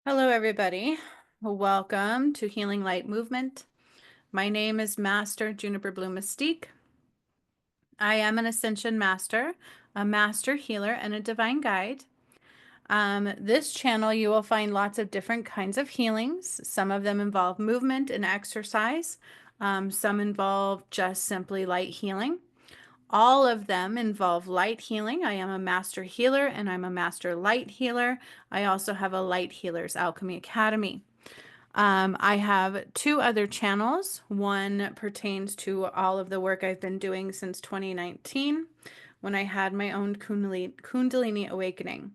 Hello, everybody. Welcome to Healing Light Movement. My name is Master Juniper Blue Mystique. I am an Ascension Master, a Master Healer, and a Divine Guide. This channel, you will find lots of different kinds of healings. Some of them involve movement and exercise. Some involve just simply light healing. All of them involve light healing. I am a master healer and I'm a master light healer. I also have a Light Healers Alchemy Academy. I have two other channels. One pertains to all of the work I've been doing since 2019 when I had my own Kundalini awakening.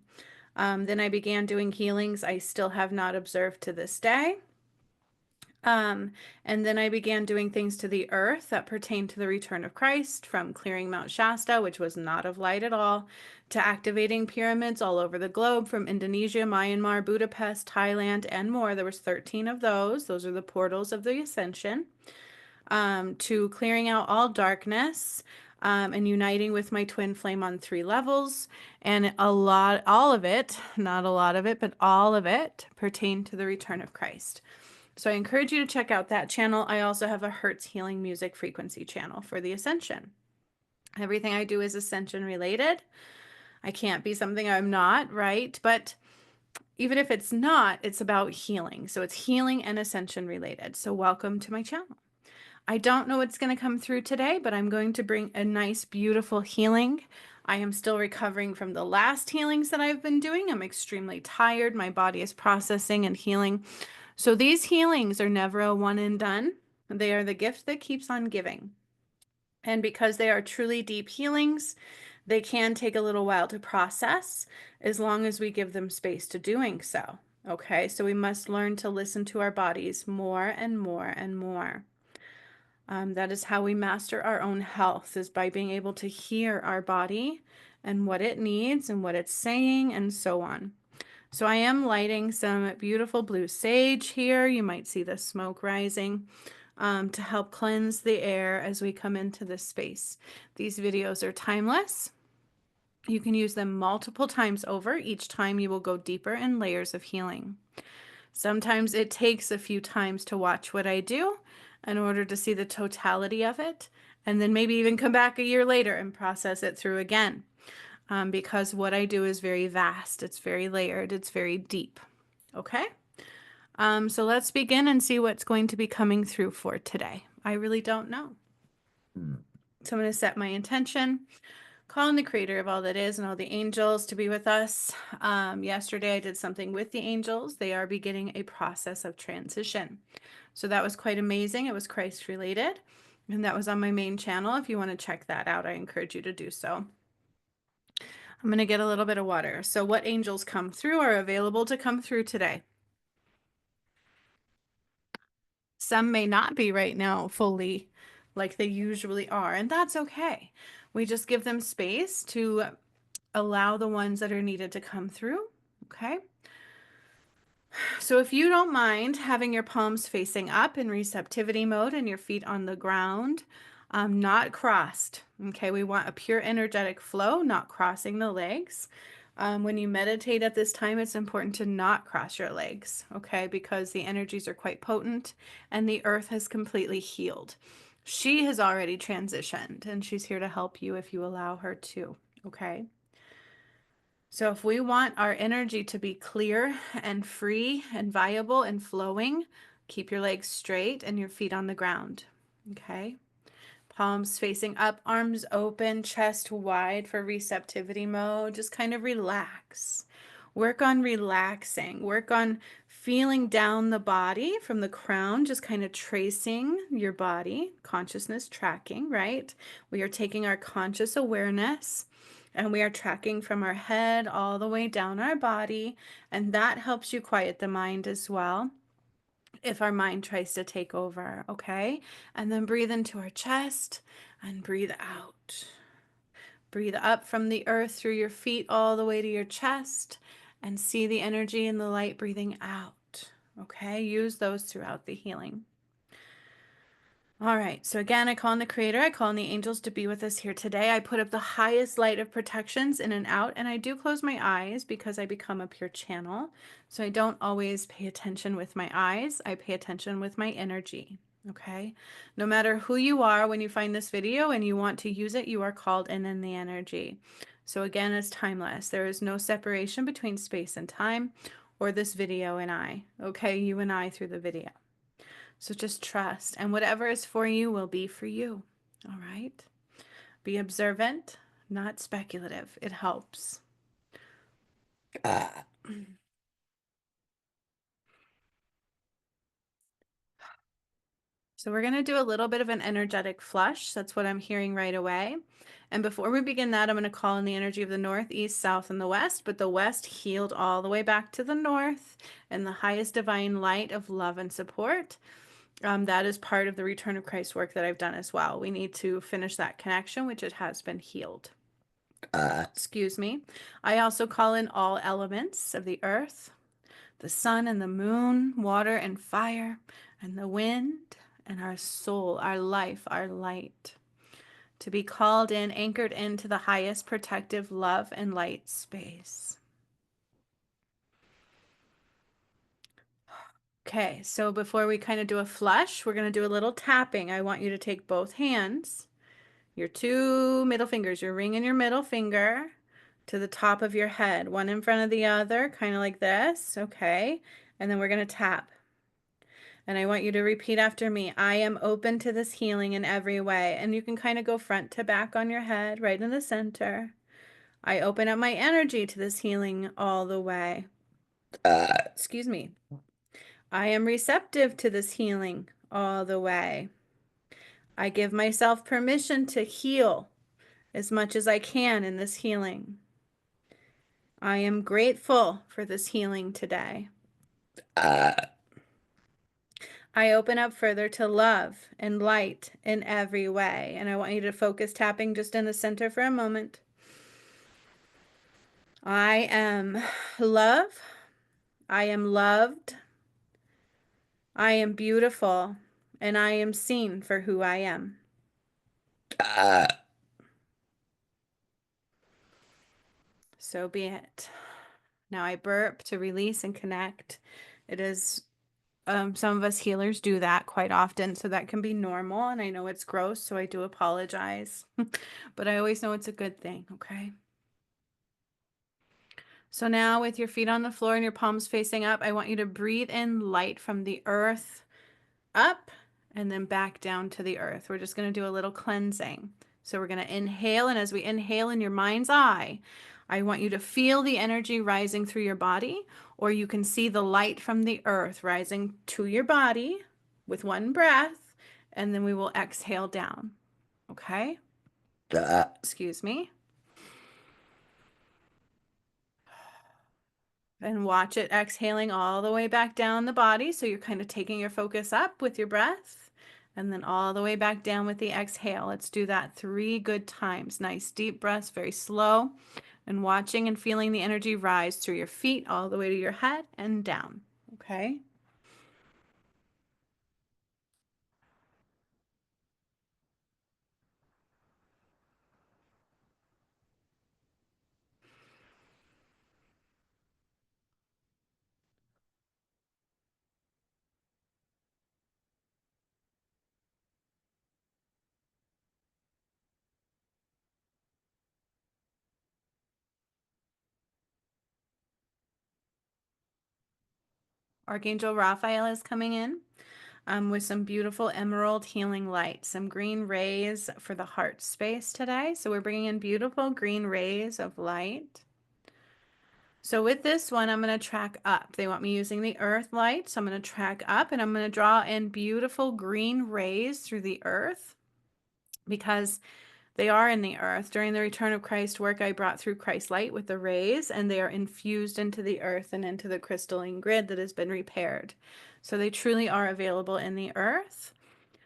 Then I began doing healings I still have not observed to this day. Um, and then I began doing things to the earth that pertain to the return of Christ, from clearing Mount Shasta, which was not of light at all, to activating pyramids all over the globe, from Indonesia, Myanmar, Budapest, Thailand, and more. There was 13 of those. Those are the portals of the ascension. To clearing out all darkness, and uniting with my twin flame on 3 levels. And all of it, not a lot of it, but all of it pertained to the return of Christ. So I encourage you to check out that channel. I also have a Hertz Healing Music Frequency channel for the Ascension. Everything I do is Ascension related. I can't be something I'm not, right? But even if it's not, it's about healing. So it's healing and Ascension related. So welcome to my channel. I don't know what's going to come through today, but I'm going to bring a nice, beautiful healing. I am still recovering from the last healings that I've been doing. I'm extremely tired. My body is processing and healing. So these healings are never a one and done. They are the gift that keeps on giving. And because they are truly deep healings, they can take a little while to process as long as we give them space to doing so. Okay, so we must learn to listen to our bodies more and more and more. That is how we master our own health, is by being able to hear our body and what it needs and what it's saying and so on. So I am lighting some beautiful blue sage here. You might see the smoke rising to help cleanse the air as we come into this space. These videos are timeless. You can use them multiple times over. Each time you will go deeper in layers of healing. Sometimes it takes a few times to watch what I do in order to see the totality of it, and then maybe even come back a year later and process it through again. Because what I do is very vast, it's very layered, it's very deep. Okay? So let's begin and see what's going to be coming through for today. I really don't know. So I'm going to set my intention, calling the creator of all that is and all the angels to be with us. Yesterday I did something with the angels. They are beginning a process of transition. So that was quite amazing. It was Christ related, and that was on my main channel. If you want to check that out, I encourage you to do so. I'm going to get a little bit of water. So what angels come through are available to come through today. Some may not be right now fully like they usually are, and that's okay. We just give them space to allow the ones that are needed to come through. Okay. So if you don't mind having your palms facing up in receptivity mode and your feet on the ground, not crossed. Okay, we want a pure energetic flow, not crossing the legs. When you meditate at this time, it's important to not cross your legs, okay, because the energies are quite potent and the earth has completely healed. She has already transitioned and she's here to help you if you allow her to, okay? So if we want our energy to be clear and free and viable and flowing, keep your legs straight and your feet on the ground. Okay. Palms facing up, arms open, chest wide for receptivity mode. Just kind of relax. Work on relaxing. Work on feeling down the body from the crown, just kind of tracing your body, consciousness tracking, right? We are taking our conscious awareness and we are tracking from our head all the way down our body, and that helps you quiet the mind as well if our mind tries to take over, okay? And then breathe into our chest and breathe out. Breathe up from the earth through your feet all the way to your chest and see the energy and the light breathing out, okay? Use those throughout the healing. All right, so again, I call on the Creator, I call on the angels to be with us here today. I put up the highest light of protections in and out, and I do close my eyes because I become a pure channel. So I don't always pay attention with my eyes, I pay attention with my energy. Okay, no matter who you are, when you find this video and you want to use it, you are called in the energy. So again, it's timeless. There is no separation between space and time or this video and I. Okay, you and I through the video. So just trust, and whatever is for you will be for you. All right? Be observant, not speculative. It helps. So we're going to do a little bit of an energetic flush. That's what I'm hearing right away. And before we begin that, I'm going to call in the energy of the north, east, south, and the west. But the west healed all the way back to the north and the highest divine light of love and support. That is part of the Return of Christ work that I've done as well. We need to finish that connection, which it has been healed. Excuse me. I also call in all elements of the earth, the sun and the moon, water and fire, and the wind, and our soul, our life, our light, to be called in, anchored into the highest protective love and light space. Okay, so before we kind of do a flush, we're going to do a little tapping. I want you to take both hands, your two middle fingers, your ring and your middle finger, to the top of your head, one in front of the other, kind of like this. Okay. And then we're going to tap. And I want you to repeat after me. I am open to this healing in every way. And you can kind of go front to back on your head, right in the center. I open up my energy to this healing all the way. Excuse me. I am receptive to this healing all the way. I give myself permission to heal as much as I can in this healing. I am grateful for this healing today. I open up further to love and light in every way. And I want you to focus tapping just in the center for a moment. I am love. I am loved. I am beautiful. And I am seen for who I am. So be it. Now I burp to release and connect. It is some of us healers do that quite often, so that can be normal. And I know it's gross, so I do apologize. But I always know it's a good thing, okay? So now with your feet on the floor and your palms facing up, I want you to breathe in light from the earth up and then back down to the earth. We're just going to do a little cleansing. So we're going to inhale, and as we inhale in your mind's eye, I want you to feel the energy rising through your body, or you can see the light from the earth rising to your body with one breath, and then we will exhale down. Okay? Excuse me. And watch it exhaling all the way back down the body. So you're kind of taking your focus up with your breath and then all the way back down with the exhale. Let's do that 3 good times. Nice deep breaths, very slow, and watching and feeling the energy rise through your feet all the way to your head and down. Okay? Archangel Raphael is coming in with some beautiful emerald healing light, some green rays for the heart space today. So we're bringing in beautiful green rays of light. So with this one, I'm going to track up. They want me using the earth light, so I'm going to track up and I'm going to draw in beautiful green rays through the earth because they are in the earth. During the Return of Christ work, I brought through Christ light with the rays, and they are infused into the earth and into the crystalline grid that has been repaired. So they truly are available in the earth.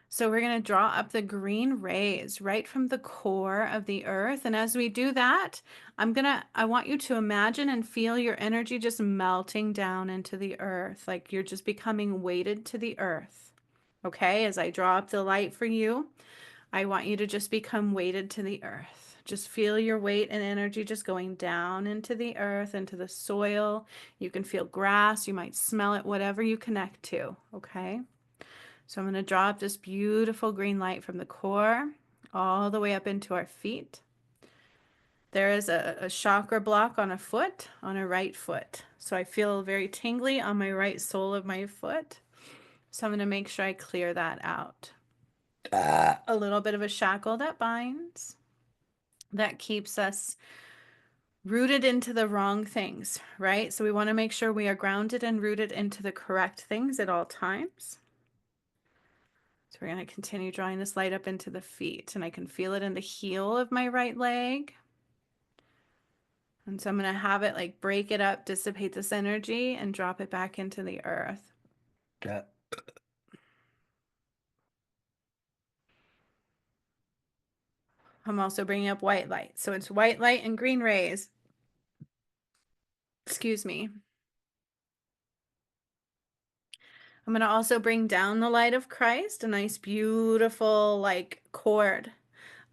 So we're going to draw up the green rays right from the core of the earth. And as we do that, I want you to imagine and feel your energy just melting down into the earth, like you're just becoming weighted to the earth. Okay, as I draw up the light for you, I want you to just become weighted to the earth. Just feel your weight and energy just going down into the earth, into the soil. You can feel grass, you might smell it, whatever you connect to. Okay, so I'm going to draw up this beautiful green light from the core all the way up into our feet. There is a chakra block on a foot, on a right foot. So I feel very tingly on my right sole of my foot. So I'm going to make sure I clear that out. A little bit of a shackle that binds, that keeps us rooted into the wrong things, right? So we want to make sure we are grounded and rooted into the correct things at all times. So we're going to continue drawing this light up into the feet, and I can feel it in the heel of my right leg. And so I'm going to have it like break it up, dissipate this energy, and drop it back into the earth. I'm also bringing up white light. So it's white light and green rays. Excuse me. I'm going to also bring down the light of Christ, a nice, beautiful, like cord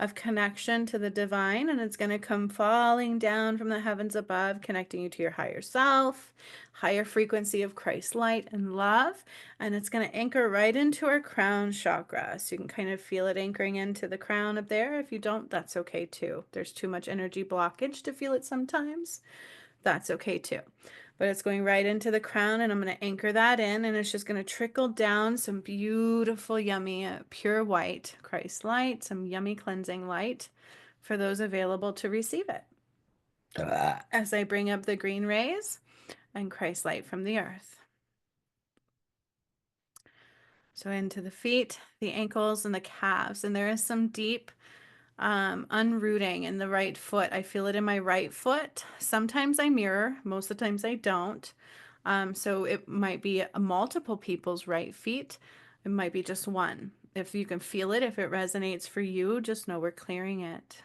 of connection to the divine, and it's going to come falling down from the heavens above, connecting you to your higher self, higher frequency of Christ light and love, and it's going to anchor right into our crown chakra. So you can kind of feel it anchoring into the crown up there. If you don't, that's okay too. There's too much energy blockage to feel it sometimes. That's okay too. But it's going right into the crown, and I'm going to anchor that in, and it's just going to trickle down some beautiful, yummy, pure white Christ light, some yummy cleansing light for those available to receive it. As I bring up the green rays and Christ light from the earth. So into the feet, the ankles, and the calves. And there is some deep unrooting in the right foot. I feel it in my right foot. Sometimes I mirror, most of the times I don't. So it might be multiple people's right feet. It might be just one. If you can feel it, if it resonates for you, just know we're clearing it.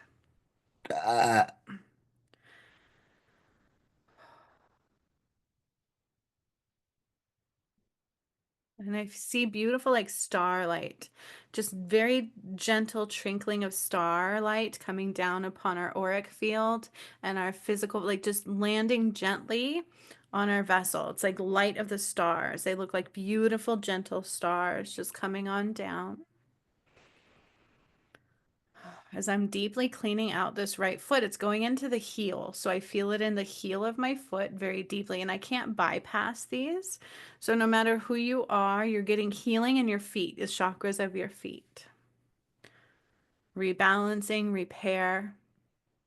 And I see beautiful like starlight, just very gentle trickling of starlight coming down upon our auric field and our physical, like just landing gently on our vessel. It's like light of the stars. They look like beautiful, gentle stars just coming on down. As I'm deeply cleaning out this right foot, it's going into the heel. So I feel it in the heel of my foot very deeply, and I can't bypass these. So no matter who you are, you're getting healing in your feet, the chakras of your feet. Rebalancing, repair.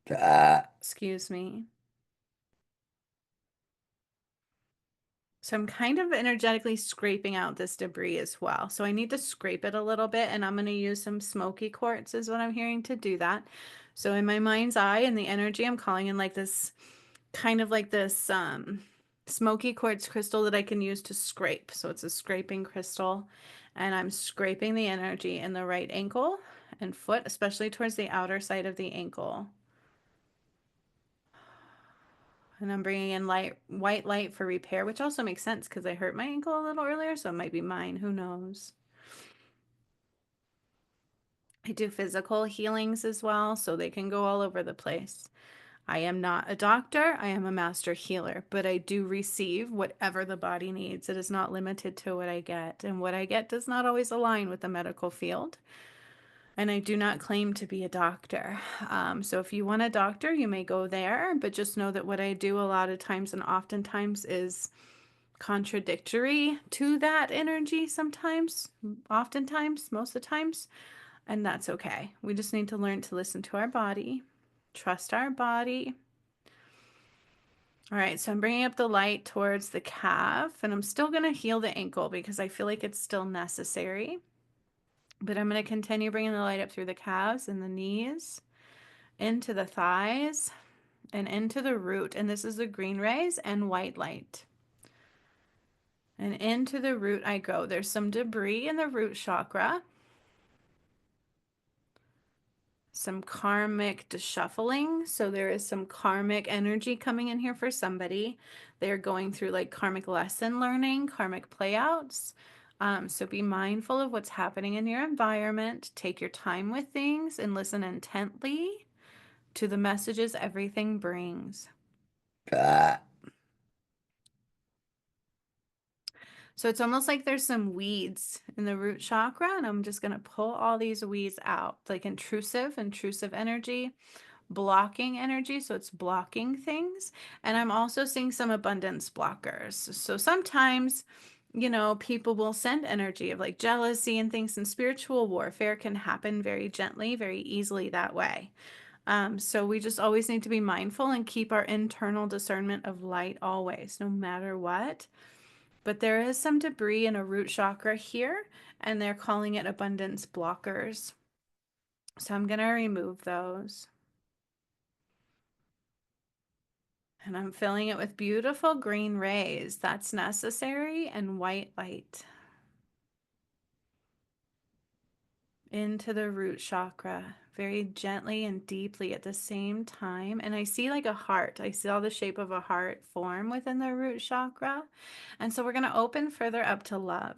Excuse me. So I'm kind of energetically scraping out this debris as well. So I need to scrape it a little bit, and I'm going to use some smoky quartz is what I'm hearing to do that. So in my mind's eye and the energy, I'm calling in like this kind of like this smoky quartz crystal that I can use to scrape. So it's a scraping crystal, and I'm scraping the energy in the right ankle and foot, especially towards the outer side of the ankle. And I'm bringing in white light for repair, which also makes sense because I hurt my ankle a little earlier, so it might be mine. Who knows? I do physical healings as well, so they can go all over the place. I am not a doctor, I am a master healer, but I do receive whatever the body needs. It is not limited to what I get, and what I get does not always align with the medical field. And I do not claim to be a doctor. So if you want a doctor, you may go there, but just know that what I do a lot of times and oftentimes is contradictory to that energy sometimes, oftentimes, most of the times, and that's okay. We just need to learn to listen to our body, trust our body. All right, so I'm bringing up the light towards the calf, and I'm still going to heal the ankle because I feel like it's still necessary. But I'm going to continue bringing the light up through the calves and the knees, into the thighs, and into the root. And this is the green rays and white light. And into the root I go. There's some debris in the root chakra, some karmic disshuffling. So there is some karmic energy coming in here for somebody. They're going through like karmic lesson learning, karmic playouts. So be mindful of what's happening in your environment. Take your time with things and listen intently to the messages everything brings. Ah. So it's almost like there's some weeds in the root chakra, and I'm just going to pull all these weeds out, like intrusive energy, blocking energy. So it's blocking things. And I'm also seeing some abundance blockers. So sometimes, people will send energy of like jealousy and things, and spiritual warfare can happen very gently, very easily that way. So we just always need to be mindful and keep our internal discernment of light always, no matter what. But there is some debris in a root chakra here, and they're calling it abundance blockers. So I'm going to remove those. And I'm filling it with beautiful green rays. That's necessary, and white light into the root chakra very gently and deeply at the same time. And I see like a heart. I saw the shape of a heart form within the root chakra. And so we're going to open further up to love,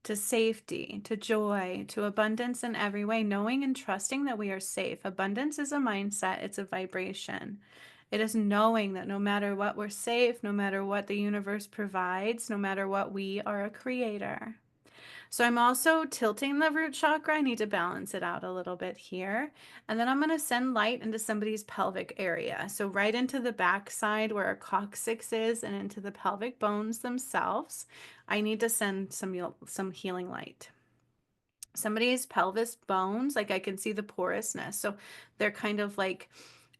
to safety, to joy, to abundance in every way, knowing and trusting that we are safe. Abundance is a mindset, it's a vibration. It is knowing that no matter what, we're safe, no matter what the universe provides, no matter what, we are a creator. So I'm also tilting the root chakra. I need to balance it out a little bit here. And then I'm going to send light into somebody's pelvic area. So right into the back side where our coccyx is and into the pelvic bones themselves. I need to send some healing light. Somebody's pelvis bones, like I can see the porousness. So they're kind of like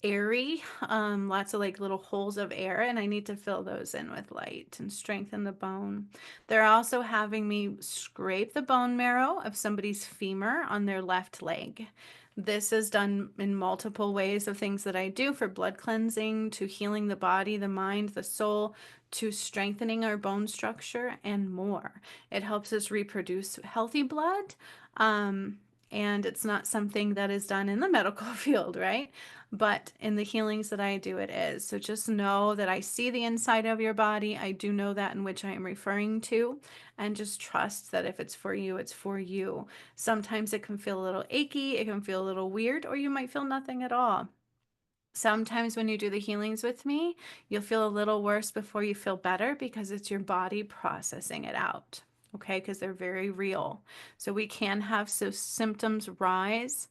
airy, lots of like little holes of air, and I need to fill those in with light and strengthen the bone. They're also having me scrape the bone marrow of somebody's femur on their left leg. This is done in multiple ways of things that I do, for blood cleansing, to healing the body, the mind, the soul, to strengthening our bone structure, and more. It helps us reproduce healthy blood. Um, and it's not something that is done in the medical field, right? But in the healings that I do, it is. So just know that I see the inside of your body. I do know that in which I am referring to. And just trust that if it's for you, it's for you. Sometimes it can feel a little achy, it can feel a little weird, or you might feel nothing at all. Sometimes when you do the healings with me, you'll feel a little worse before you feel better because it's your body processing it out. Okay, because they're very real. So we can have symptoms rise,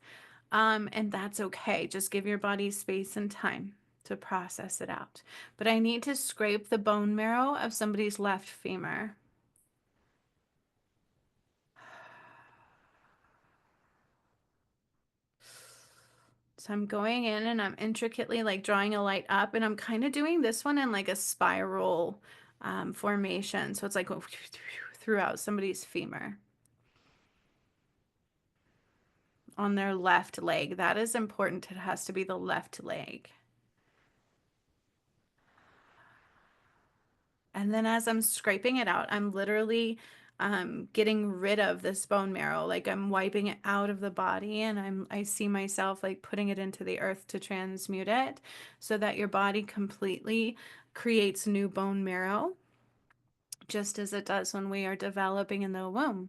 and that's okay. Just give your body space and time to process it out. But I need to scrape the bone marrow of somebody's left femur. So I'm going in and I'm intricately like drawing a light up, and I'm kind of doing this one in like a spiral formation. So it's like throughout somebody's femur on their left leg. That is important. It has to be the left leg. And then as I'm scraping it out, I'm literally getting rid of this bone marrow. Like I'm wiping it out of the body, and I see myself like putting it into the earth to transmute it so that your body completely creates new bone marrow, just as it does when we are developing in the womb.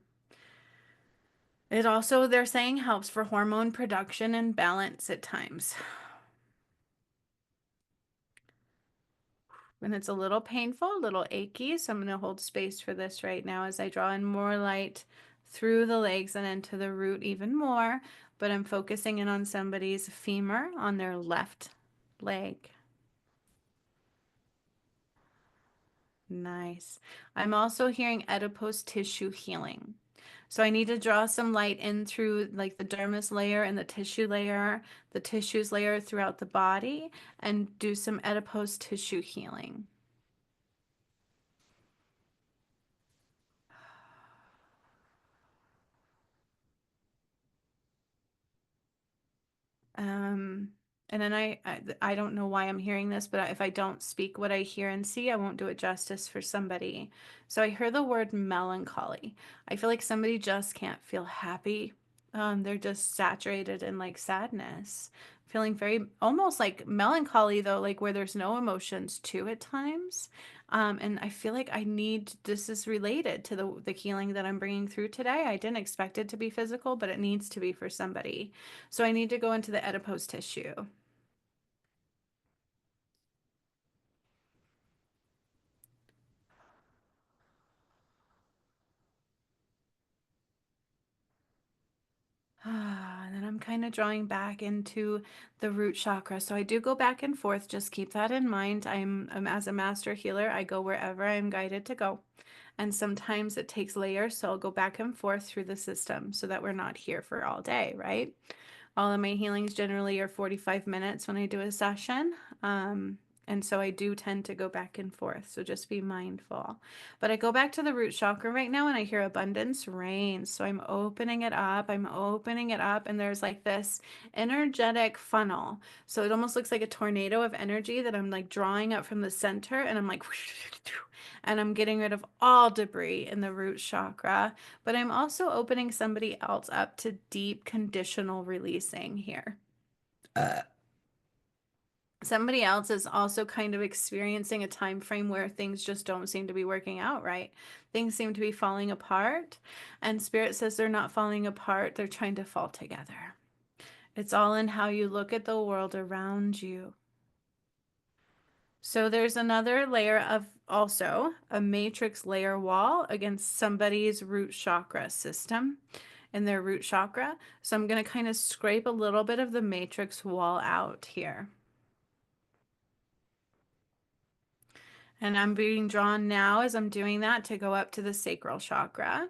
It also, they're saying, helps for hormone production and balance at times. And it's a little painful, a little achy. So I'm going to hold space for this right now as I draw in more light through the legs and into the root even more. But I'm focusing in on somebody's femur on their left leg. Nice. I'm also hearing adipose tissue healing. So I need to draw some light in through like the dermis layer and the tissues layer throughout the body, and do some adipose tissue healing. Um, and then I don't know why I'm hearing this, but if I don't speak what I hear and see, I won't do it justice for somebody. So I hear the word melancholy. I feel like somebody just can't feel happy. They're just saturated in like sadness, feeling very almost like melancholy though, like where there's no emotions too at times. And I feel like I need this is related to the healing that I'm bringing through today. I didn't expect it to be physical, but it needs to be for somebody. So I need to go into the adipose tissue. And then I'm kind of drawing back into the root chakra. So I do go back and forth. Just keep that in mind. As a master healer, I go wherever I'm guided to go. And sometimes it takes layers. So I'll go back and forth through the system so that we're not here for all day, right? All of my healings generally are 45 minutes when I do a session. And so I do tend to go back and forth. So just be mindful. But I go back to the root chakra right now and I hear abundance reigns. So I'm opening it up. I'm opening it up. And there's like this energetic funnel. So it almost looks like a tornado of energy that I'm like drawing up from the center. And I'm like, and I'm getting rid of all debris in the root chakra. But I'm also opening somebody else up to deep conditional releasing here. Somebody else is also kind of experiencing a time frame where things just don't seem to be working out right. Things seem to be falling apart, and Spirit says they're not falling apart, they're trying to fall together. It's all in how you look at the world around you. So there's another layer of also a matrix layer wall against somebody's root chakra system in their root chakra. So I'm going to kind of scrape a little bit of the matrix wall out here. And I'm being drawn now as I'm doing that to go up to the sacral chakra.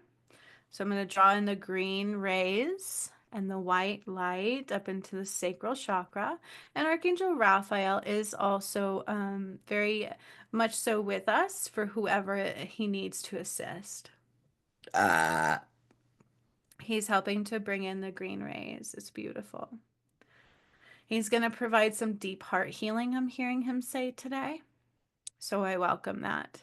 So I'm going to draw in the green rays and the white light up into the sacral chakra. And Archangel Raphael is also very much so with us for whoever he needs to assist. He's helping to bring in the green rays. It's beautiful. He's going to provide some deep heart healing, I'm hearing him say today. So I welcome that.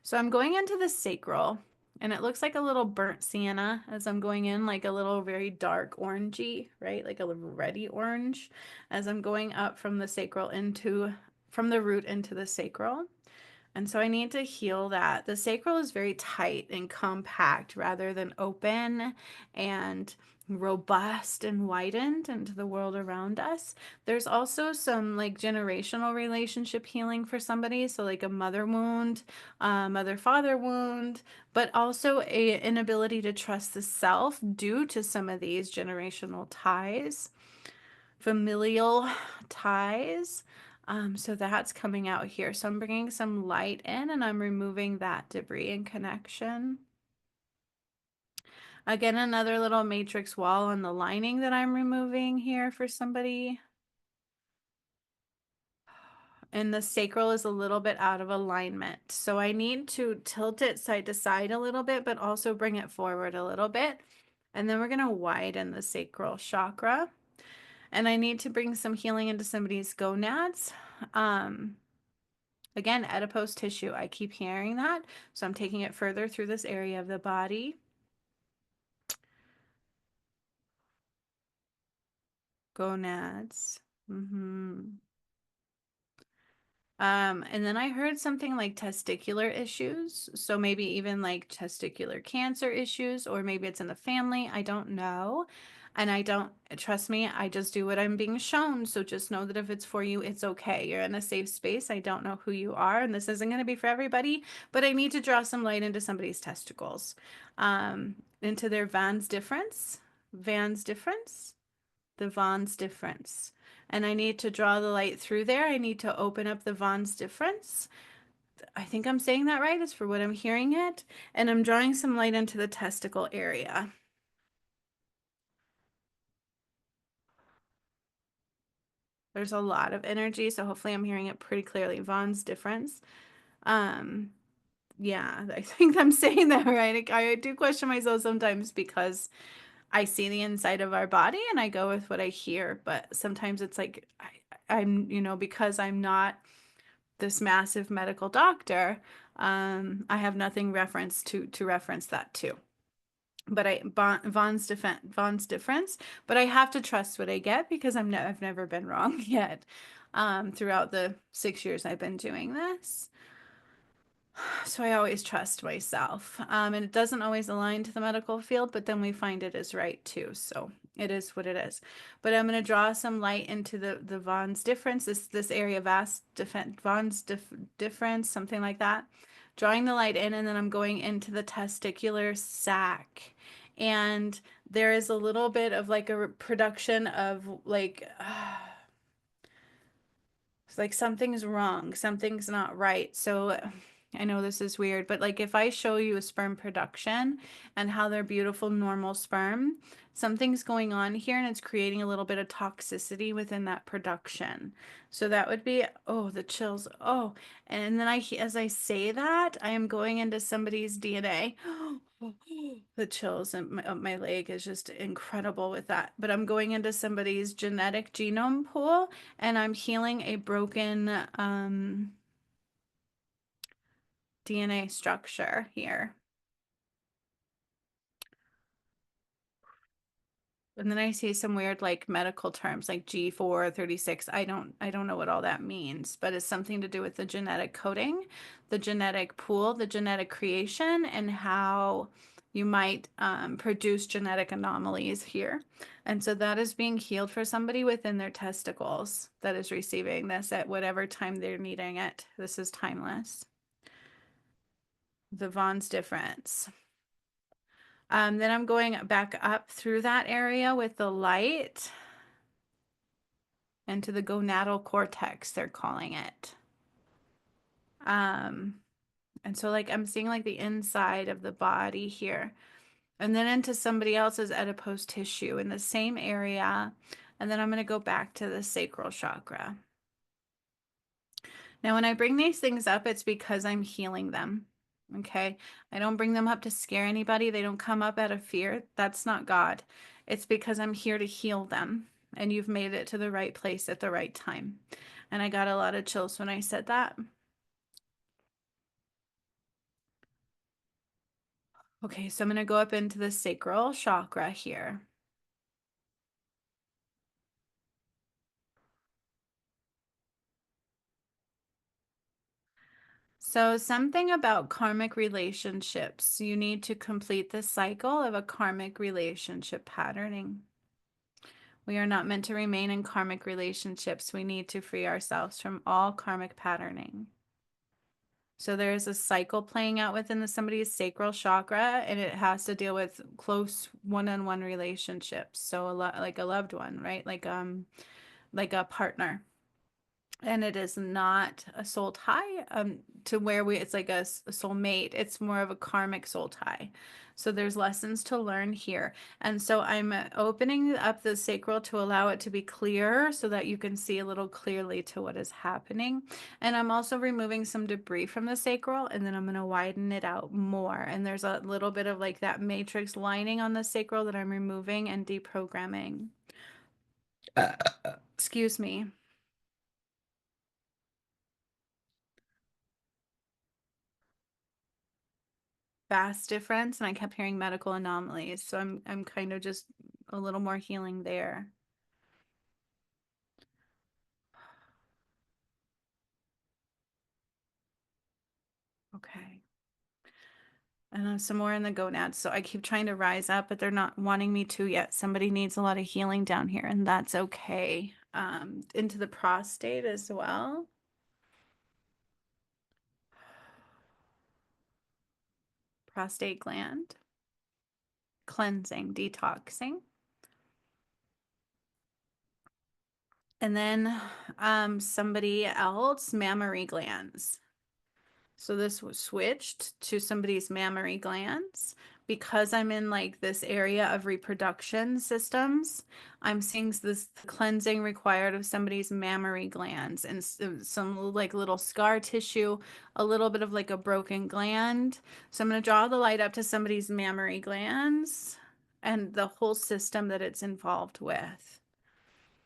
So I'm going into the sacral, and it looks like a little burnt sienna as I'm going in, like a little very dark orangey, right? Like a little reddy orange as I'm going up from the sacral from the root into the sacral. And so I need to heal that. The sacral is very tight and compact rather than open and robust and widened into the world around us. There's also some like generational relationship healing for somebody. So like a mother wound, mother-father wound, but also a inability to trust the self due to some of these generational ties, familial ties. So that's coming out here. So I'm bringing some light in and I'm removing that debris and connection. Again, another little matrix wall on the lining that I'm removing here for somebody. And the sacral is a little bit out of alignment. So I need to tilt it side to side a little bit, but also bring it forward a little bit. And then we're going to widen the sacral chakra. And I need to bring some healing into somebody's gonads. Again, adipose tissue. I keep hearing that. So I'm taking it further through this area of the body. Gonads. And then I heard something like testicular issues. So maybe even like testicular cancer issues, or maybe it's in the family. I don't know. And I don't, trust me, I just do what I'm being shown. So just know that if it's for you, it's okay. You're in a safe space. I don't know who you are, and this isn't going to be for everybody, but I need to draw some light into somebody's testicles, into their Van's difference. Van's difference the Vaughn's difference. And I need to draw the light through there. I need to open up the Vaughn's difference. I think I'm saying that right. It's for what I'm hearing it. And I'm drawing some light into the testicle area. There's a lot of energy, so hopefully I'm hearing it pretty clearly. Vaughn's difference. Um, yeah, I think I'm saying that right. I do question myself sometimes because I see the inside of our body and I go with what I hear, but sometimes it's like I'm, because I'm not this massive medical doctor, I have nothing reference to reference that to. but Vaughn's difference, but I have to trust what I get because I've never been wrong yet. Throughout the 6 years I've been doing this. So I always trust myself. And it doesn't always align to the medical field, but then we find it is right too. So it is what it is. But I'm going to draw some light into the Vaughn's difference, this area Vaughn's difference, something like that. Drawing the light in, and then I'm going into the testicular sac. And there is a little bit of like a production of like it's like something's wrong, something's not right. So I know this is weird, but like if I show you a sperm production and how they're beautiful, normal sperm, something's going on here and it's creating a little bit of toxicity within that production. So that would be, oh, the chills. Oh, and then as I say that, I am going into somebody's DNA. The chills and my leg is just incredible with that. But I'm going into somebody's genetic genome pool and I'm healing a broken DNA structure here. And then I see some weird like medical terms like G4, 36. I don't know what all that means, but it's something to do with the genetic coding, the genetic pool, the genetic creation, and how you might produce genetic anomalies here. And so that is being healed for somebody within their testicles that is receiving this at whatever time they're needing it. This is timeless. The Vaughn's difference. Then I'm going back up through that area with the light into the gonadal cortex, they're calling it. Um, and so like I'm seeing like the inside of the body here, and then into somebody else's adipose tissue in the same area. And then I'm going to go back to the sacral chakra. Now, when I bring these things up, it's because I'm healing them. Okay. I don't bring them up to scare anybody. They don't come up out of fear. That's not God. It's because I'm here to heal them. And you've made it to the right place at the right time. And I got a lot of chills when I said that. Okay, so I'm going to go up into the sacral chakra here. So, something about karmic relationships. You need to complete the cycle of a karmic relationship patterning. We are not meant to remain in karmic relationships. We need to free ourselves from all karmic patterning. So there's a cycle playing out within somebody's sacral chakra, and it has to deal with close one-on-one relationships. So like a loved one, right? Like a partner. And it is not a soul tie to where it's like a soul mate. It's more of a karmic soul tie. So there's lessons to learn here. And so I'm opening up the sacral to allow it to be clearer so that you can see a little clearly to what is happening. And I'm also removing some debris from the sacral, and then I'm going to widen it out more. And there's a little bit of like that matrix lining on the sacral that I'm removing and deprogramming. Excuse me. Vast difference, and I kept hearing medical anomalies. So I'm kind of just a little more healing there. Okay. And some more in the gonads. So I keep trying to rise up, but they're not wanting me to yet. Somebody needs a lot of healing down here, and that's okay. Into the prostate as well. Prostate gland. Cleansing, detoxing. And then somebody else, mammary glands. So this was switched to somebody's mammary glands because I'm in like this area of reproduction systems. I'm seeing this cleansing required of somebody's mammary glands and some like little scar tissue, a little bit of like a broken gland. So I'm going to draw the light up to somebody's mammary glands and the whole system that it's involved with.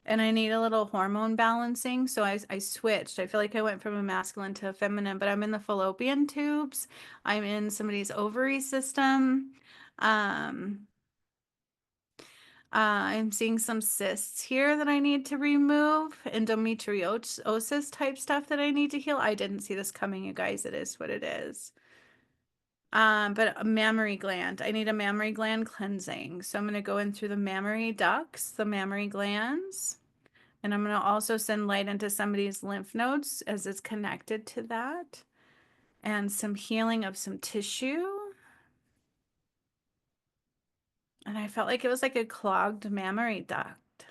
And I need a little hormone balancing, so I switched. I feel like I went from a masculine to a feminine, but I'm in the fallopian tubes. I'm in somebody's ovary system. Um, I'm seeing some cysts here that I need to remove, endometriosis type stuff that I need to heal. I didn't see this coming, you guys. It is what it is. But a mammary gland. I need a mammary gland cleansing. So I'm going to go in through the mammary ducts, the mammary glands, and I'm going to also send light into somebody's lymph nodes as it's connected to that, and some healing of some tissue. And I felt like it was like a clogged mammary duct.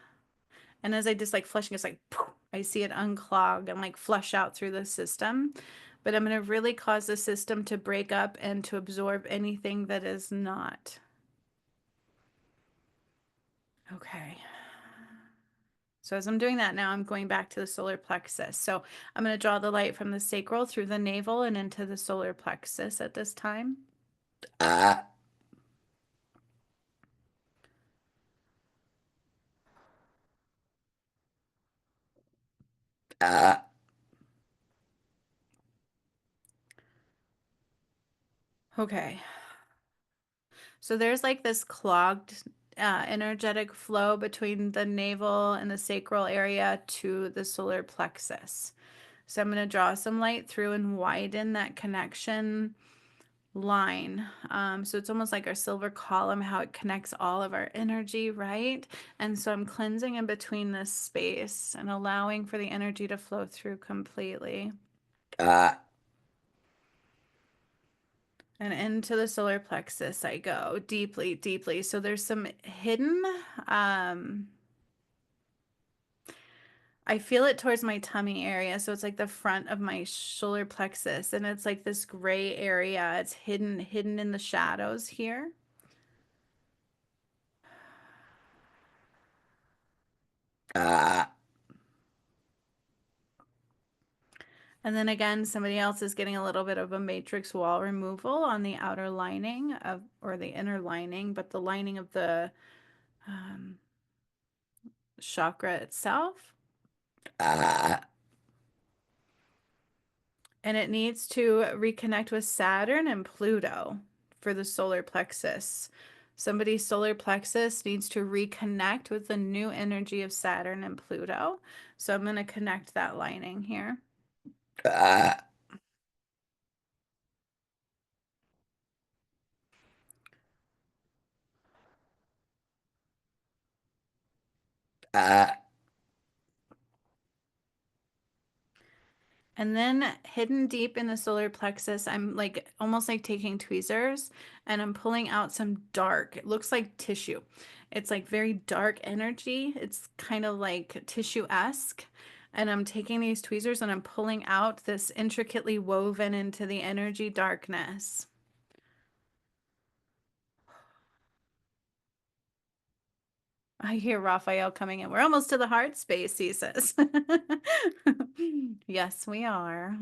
And as I just like flushing, it's like, poof, I see it unclog and like flush out through the system. But I'm going to really cause the system to break up and to absorb anything that is not. Okay. So as I'm doing that now, I'm going back to the solar plexus. So I'm going to draw the light from the sacral through the navel and into the solar plexus at this time. Okay. So there's like this clogged energetic flow between the navel and the sacral area to the solar plexus. So I'm going to draw some light through and widen that connection line. So it's almost like our silver column, how it connects all of our energy, right? And so I'm cleansing in between this space and allowing for the energy to flow through completely. And into the solar plexus I go deeply, deeply. So there's some hidden, um, I feel it towards my tummy area. So it's like the front of my solar plexus, and it's like this gray area. It's hidden in the shadows here. And then again, somebody else is getting a little bit of a matrix wall removal on the outer lining of, or the inner lining, but the lining of the um, chakra itself. And it needs to reconnect with Saturn and Pluto for the solar plexus. Somebody's solar plexus needs to reconnect with the new energy of Saturn and Pluto. So I'm going to connect that lining here. And then hidden deep in the solar plexus, I'm like almost like taking tweezers and I'm pulling out some dark, it looks like tissue. It's like very dark energy. It's kind of like tissue-esque. And I'm taking these tweezers and I'm pulling out this intricately woven into the energy darkness. I hear Raphael coming in. We're almost to the heart space, he says. Yes, we are.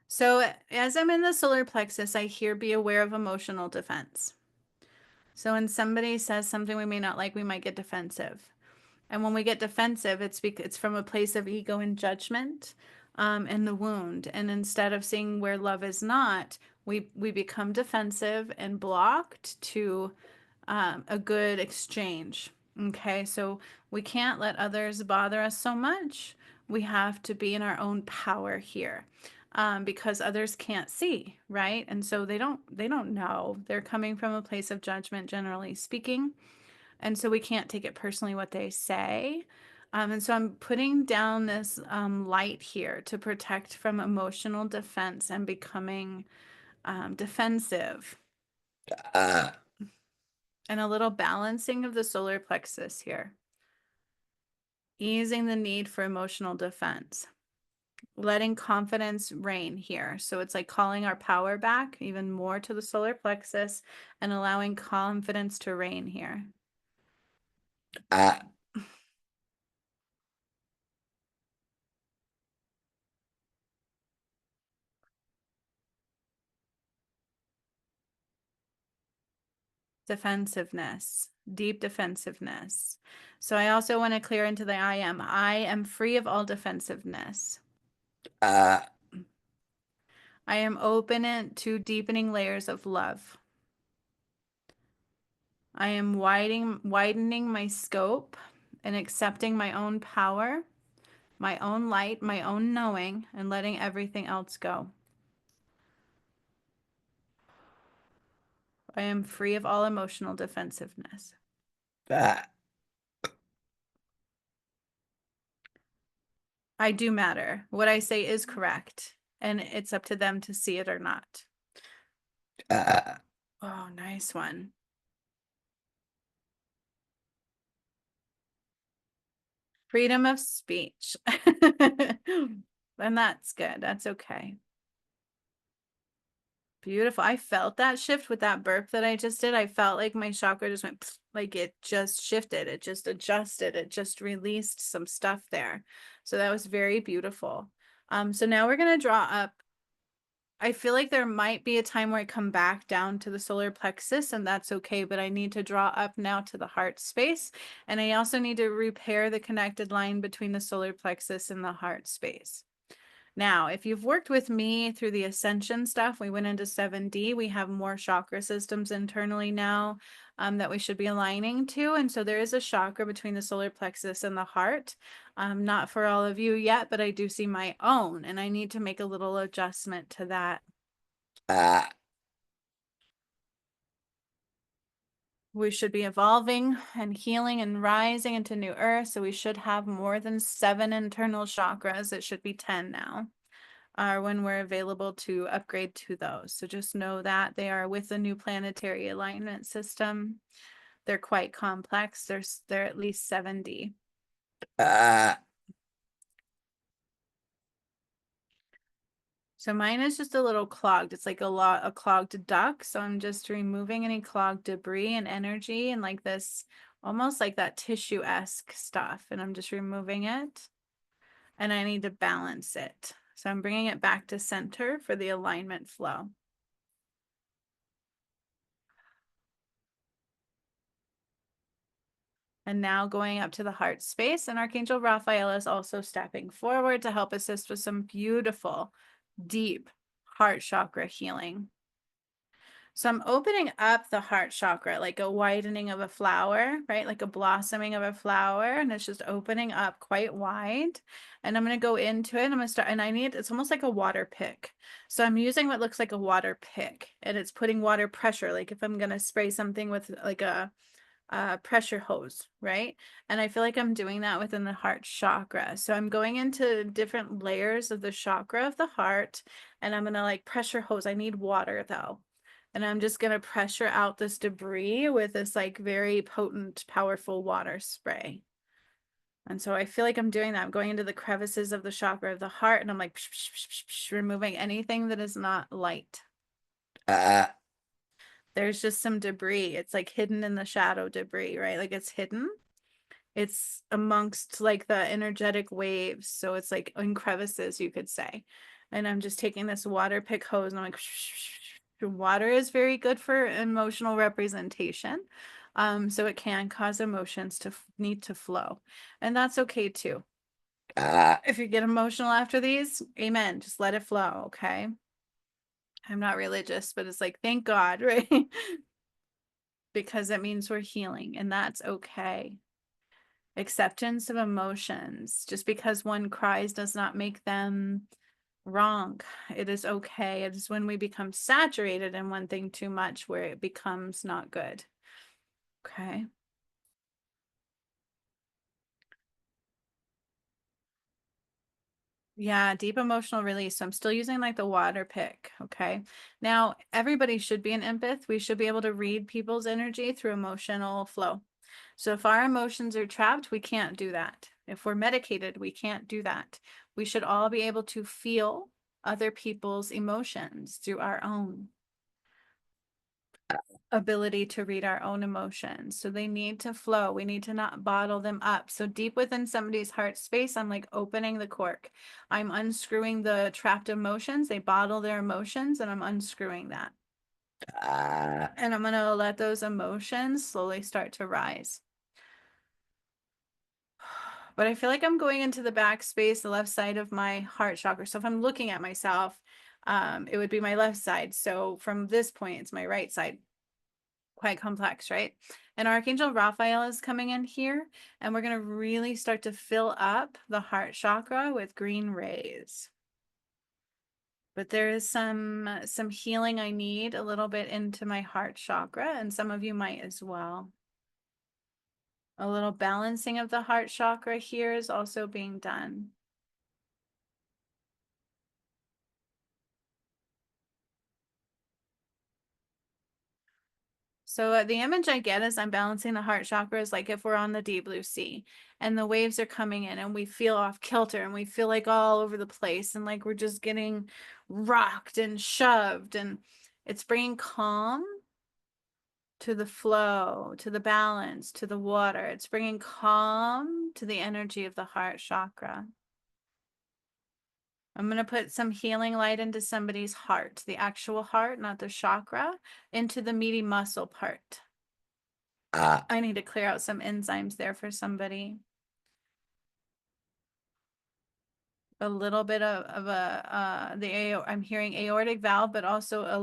So as I'm in the solar plexus, I hear be aware of emotional defense. So when somebody says something we may not like, we might get defensive. And when we get defensive, it's from a place of ego and judgment, and the wound. And instead of seeing where love is not, we become defensive and blocked to a good exchange. Okay, so we can't let others bother us so much. We have to be in our own power here, because others can't see, right? And so they don't know. They're coming from a place of judgment, generally speaking, and so we can't take it personally what they say. And so I'm putting down this light here to protect from emotional defense and becoming defensive, and a little balancing of the solar plexus here, easing the need for emotional defense, letting confidence reign here. So it's like calling our power back even more to the solar plexus and allowing confidence to reign here. Defensiveness, deep defensiveness. So I also want to clear into the I am. I am free of all defensiveness. I am open to deepening layers of love. I am widening my scope and accepting my own power, my own light, my own knowing, and letting everything else go. I am free of all emotional defensiveness. Ah, I do matter. What I say is correct, and it's up to them to see it or not. ah, Oh, nice one. Freedom of speech. And that's good. That's okay. Beautiful. I felt that shift with that burp that I just did. I felt like my chakra just went like it just shifted. It just adjusted. It just released some stuff there. So that was very beautiful. So now we're going to draw up. I feel like there might be a time where I come back down to the solar plexus, and that's okay, but I need to draw up now to the heart space. And I also need to repair the connected line between the solar plexus and the heart space. Now, if you've worked with me through the ascension stuff, we went into 7D. We have more chakra systems internally now that we should be aligning to. And so there is a chakra between the solar plexus and the heart. Not for all of you yet, but I do see my own, and I need to make a little adjustment to that. ah, We should be evolving and healing and rising into new earth. So we should have more than 7 internal chakras. It should be 10 now. Are when we're available to upgrade to those. So just know that they are with the new planetary alignment system. They're quite complex. They're at least 7D. ah, So mine is just a little clogged. It's like a clogged duct. So I'm just removing any clogged debris and energy and like this, almost like that tissue-esque stuff. And I'm just removing it. And I need to balance it. So I'm bringing it back to center for the alignment flow. And now going up to the heart space, and Archangel Raphael is also stepping forward to help assist with some beautiful, deep heart chakra healing. So I'm opening up the heart chakra like a widening of a flower, right? Like a blossoming of a flower, and it's just opening up quite wide. And I'm going to go into it. I'm going to start, and it's almost like a water pick. So I'm using what looks like a water pick, and it's putting water pressure. Like if I'm going to spray something with like a pressure hose, right? And I feel like I'm doing that within the heart chakra. So I'm going into different layers of the chakra of the heart, and I'm gonna like pressure hose. I need water though. And I'm just gonna pressure out this debris with this like very potent, powerful water spray. And so I feel like I'm doing that. I'm going into the crevices of the chakra of the heart, and I'm like psh, psh, psh, psh, removing anything that is not light. ah, There's just some debris. It's like hidden in the shadow debris, right? Like it's hidden. It's amongst like the energetic waves. So it's like in crevices, you could say. And I'm just taking this water pick hose and I'm like, water is very good for emotional representation. So it can cause emotions to need to flow. And that's okay too. ah, If you get emotional after these, amen. Just let it flow, okay? I'm not religious, but it's like, thank God, right? Because it means we're healing and that's okay. Acceptance of emotions. Just because one cries does not make them wrong. It is okay. It is when we become saturated in one thing too much where it becomes not good. Okay. Yeah, deep emotional release. So I'm still using like the water pick. Okay. Now, everybody should be an empath. We should be able to read people's energy through emotional flow. So if our emotions are trapped, we can't do that. If we're medicated, we can't do that. We should all be able to feel other people's emotions through our own ability to read our own emotions. So they need to flow. We need to not bottle them up. So deep within somebody's heart space, I'm like opening the cork. I'm unscrewing the trapped emotions. They bottle their emotions, and I'm unscrewing that. ah, And I'm going to let those emotions slowly start to rise. But I feel like I'm going into the back space, the left side of my heart chakra. So if I'm looking at myself, It would be my left side. So from this point, it's my right side. Quite complex, right? And Archangel Raphael is coming in here, and we're going to really start to fill up the heart chakra with green rays. But there is some healing I need a little bit into my heart chakra, and some of you might as well. A little balancing of the heart chakra here is also being done. So the image I get as I'm balancing the heart chakra is like if we're on the deep blue sea and the waves are coming in and we feel off kilter and we feel like all over the place and like we're just getting rocked and shoved, and it's bringing calm to the flow, to the balance, to the water. It's bringing calm to the energy of the heart chakra. I'm going to put some healing light into somebody's heart, the actual heart, not the chakra, into the meaty muscle part. I need to clear out some enzymes there for somebody. A little bit of I'm hearing aortic valve, but also a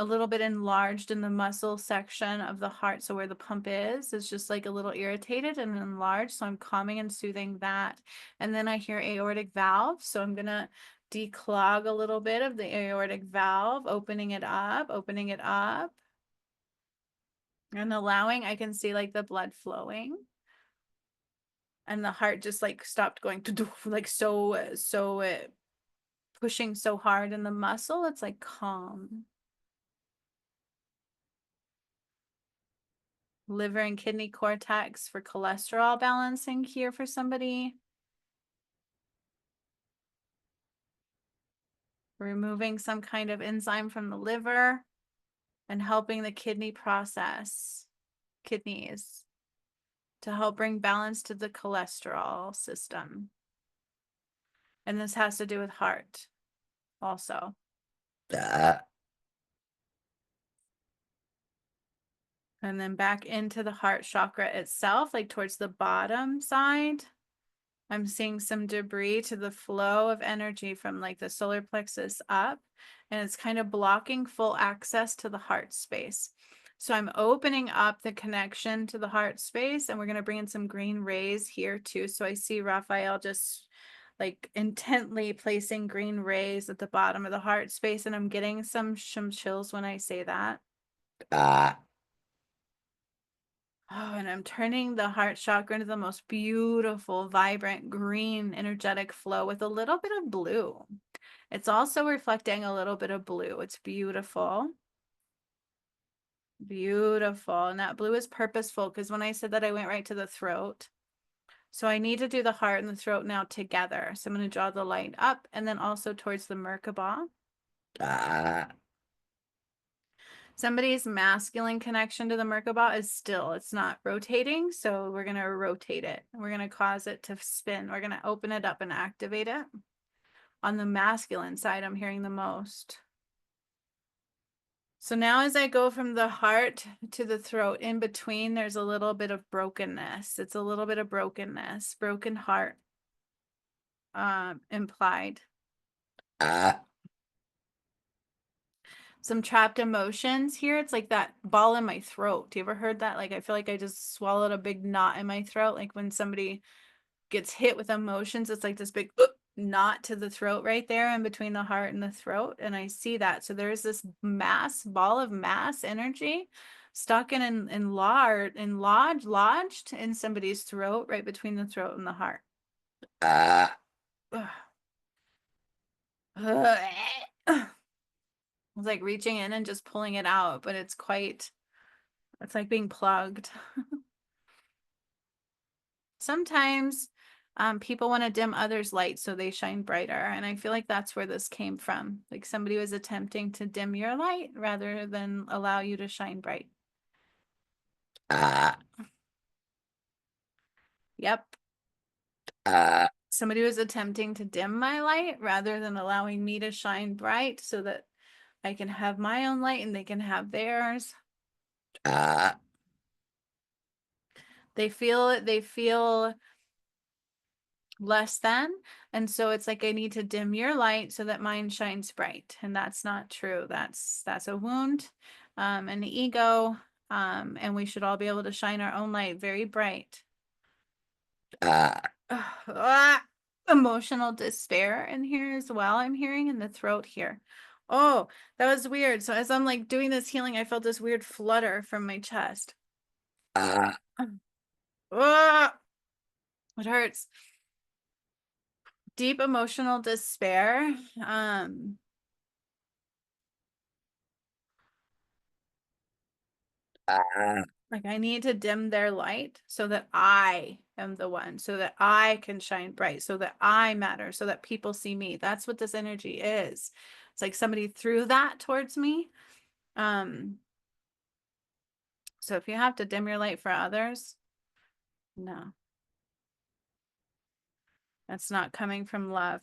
little bit enlarged in the muscle section of the heart. So where the pump is just like a little irritated and enlarged. So I'm calming and soothing that. And then I hear aortic valve. So I'm gonna declog a little bit of the aortic valve, opening it up, and allowing, I can see like the blood flowing. And the heart just like stopped going to like pushing so hard in the muscle. It's like calm. Liver and kidney cortex for cholesterol balancing here for somebody. Removing some kind of enzyme from the liver and helping the kidneys to help bring balance to the cholesterol system. And this has to do with heart also. And then back into the heart chakra itself, like towards the bottom side. I'm seeing some debris to the flow of energy from like the solar plexus up, and it's kind of blocking full access to the heart space. So I'm opening up the connection to the heart space, and we're going to bring in some green rays here too. So I see Raphael just like intently placing green rays at the bottom of the heart space, and I'm getting some chills when I say that. Oh, and I'm turning the heart chakra into the most beautiful, vibrant, green, energetic flow with a little bit of blue. It's also reflecting a little bit of blue. It's beautiful. Beautiful. And that blue is purposeful because when I said that, I went right to the throat. So I need to do the heart and the throat now together. So I'm going to draw the light up and then also towards the Merkaba. Somebody's masculine connection to the Merkaba is still, it's not rotating. So we're going to rotate it. We're going to cause it to spin. We're going to open it up and activate it. On the masculine side, I'm hearing the most. So now as I go from the heart to the throat, in between, there's a little bit of brokenness. It's a little bit of brokenness, broken heart implied. Some trapped emotions here. It's like that ball in my throat. You ever heard that? Like I feel like I just swallowed a big knot in my throat. Like when somebody gets hit with emotions, it's like this big knot to the throat right there in between the heart and the throat. And I see that. So there's this ball of mass energy stuck in lodged in somebody's throat, right between the throat and the heart. It's like reaching in and just pulling it out, but it's like being plugged. Sometimes people want to dim others' light so they shine brighter. And I feel like that's where this came from. Like somebody was attempting to dim your light rather than allow you to shine bright. Yep. Somebody was attempting to dim my light rather than allowing me to shine bright so that I can have my own light and they can have theirs. They feel less than. And so it's like I need to dim your light so that mine shines bright. And that's not true. That's a wound, an ego. And we should all be able to shine our own light very bright. Ah, emotional despair in here as well. I'm hearing in the throat here. Oh, that was weird. So as I'm like doing this healing, I felt this weird flutter from my chest. Ah, it hurts. Deep emotional despair. Like I need to dim their light so that I am the one, so that I can shine bright, so that I matter, so that people see me. That's what this energy is. It's like somebody threw that towards me. Um, so if you have to dim your light for others, no, that's not coming from love.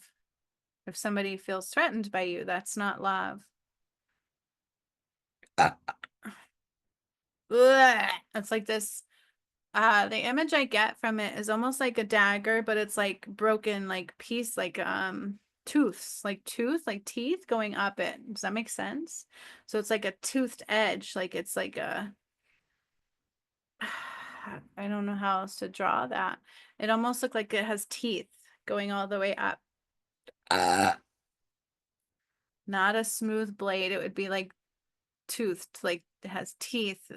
If somebody feels threatened by you, that's not love. Ugh. It's like this. The image I get from it is almost like a dagger, but it's like broken, like piece, like like teeth going up it. Does that make sense? So it's like a toothed edge, like it's like a I don't know how else to draw that. It almost looks like it has teeth going all the way up. Not a smooth blade. It would be like toothed, like it has teeth